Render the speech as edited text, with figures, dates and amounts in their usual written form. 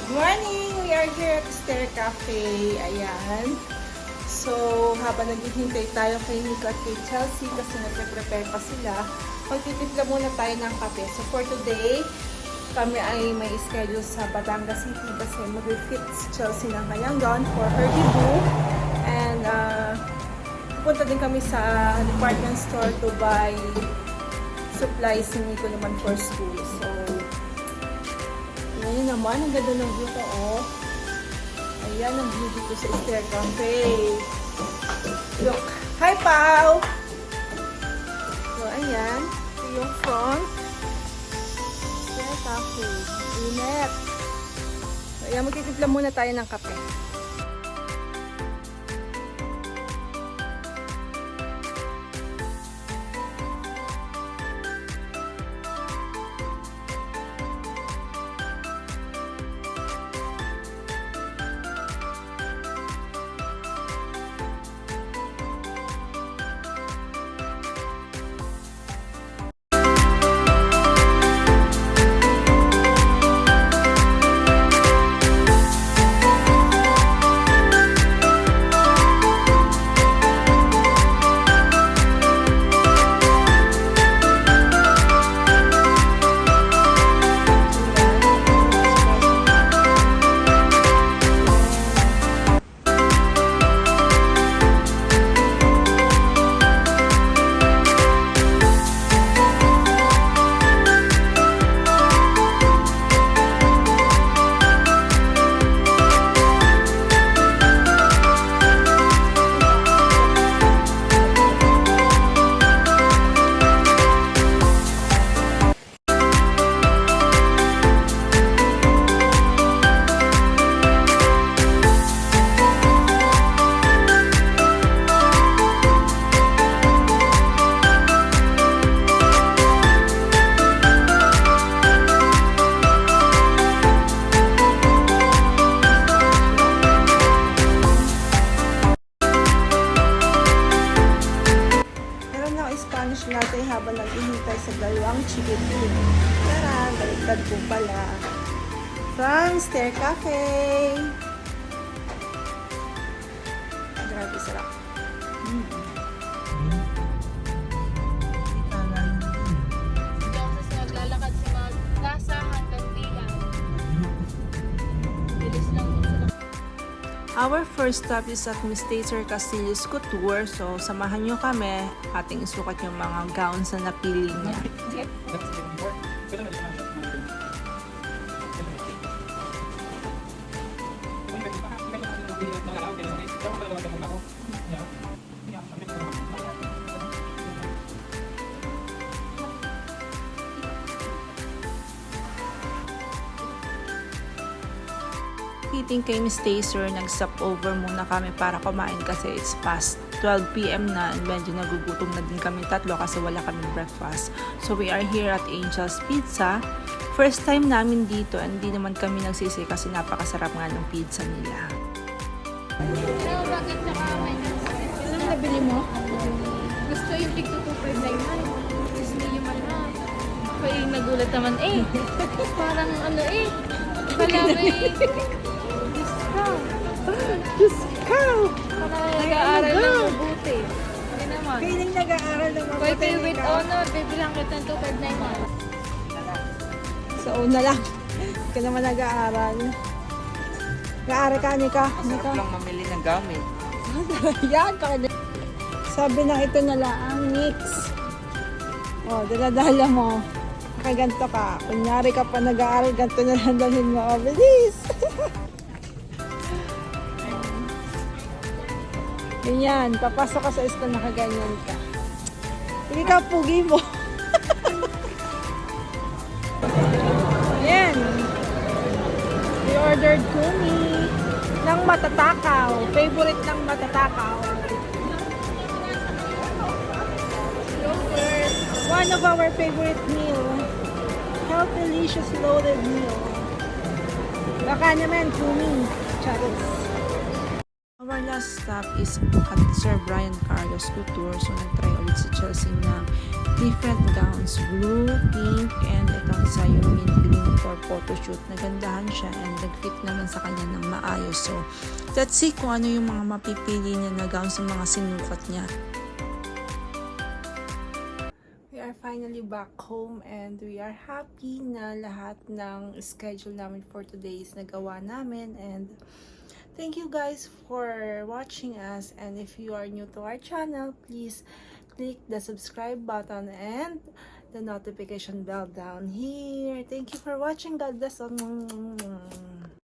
Morning! We are here at Stair Cafe. Ayan. So, habang naghihintay tayo kay Nico at kay Chelsea kasi nagpe-prepare pa sila, magtitimpla muna tayo ng kape. So, for today, kami ay may schedule sa Batangas City kasi mag-refit si Chelsea ng kanyang gown for her debut. And, pupunta din kami sa department store to buy supplies ni Nico naman for school. So, ngayon naman, ang ganda ng view ko, oh. Ayan ang view dito sa Stair Cafe. Look. Hi, Pao! So, ayan. Ito yung front. Stair Cafe. Init. So, ayan, magtitimpla muna tayo ng kape. Spanish latte habang naghihintay sa dalawang chicken wing. Tara, baliktad po pala. From Stair Cafe. Grabe, sarap. Hindi ako kasi naglalakad sa mga plaza hanggang diyan. Bilis lang po sila. Our first stop is at Miss Taser Castillo's Couture. So, samahan nyo kami. Ating isukat yung mga gowns na napili niya. Eating kay Miss Taser, nag-stop over muna kami para kumain kasi it's past 12 PM na and medyo nagugutom na din kami tatlo kasi wala kaming breakfast. So we are here at Angel's Pizza. First time namin dito and hindi naman kami nagsisi kasi napakasarap nga ng pizza nila. Pero bakit saka may Anong nabili mo? gusto yung tig-2 naman. Gusto yung mahal. Ako yung nagulat naman Parang ano Wala may discount. Discount! Parang nag-aaral ng mabuti. Hindi naman. Feeling nag-aaral ng Pwede with honor, bibilang kita ng 259 So, una lang. Hindi ka naman nag-aaral. Nag-aaral ka, Nika. Masarap lang mamili ng gamit. Yan, sabi ng ito na lang, ang mix. O, daladala mo. Nakaganto ka. Kunyari ka pa nag-aaral, ganito na lang dalhin mo. O, bilis! Ganyan, papasok ka sa school, nakaganyan ka. Hindi ka, pugi mo. Yan. We ordered kumi ng matatakaw. Favorite ng matatakaw. One of our favorite meal. Health delicious loaded meal. Baka naman kumi. Charos. Our last stop is at Sir Brian Carlos Couture. So, nag-try ulit si Chelsea ng different gowns. Blue, pink, and itong isa yung mint green for photoshoot. Nagandahan siya and nag-fit naman sa kanya ng maayos. So, let's see kung ano yung mga mapipili niya na gowns sa mga sinukat niya. We are finally back home and we are happy na lahat ng schedule namin for today is nagawa namin, and thank you guys for watching us, and if you are new to our channel, please click the subscribe button and the notification bell down here. Thank you for watching. God bless all.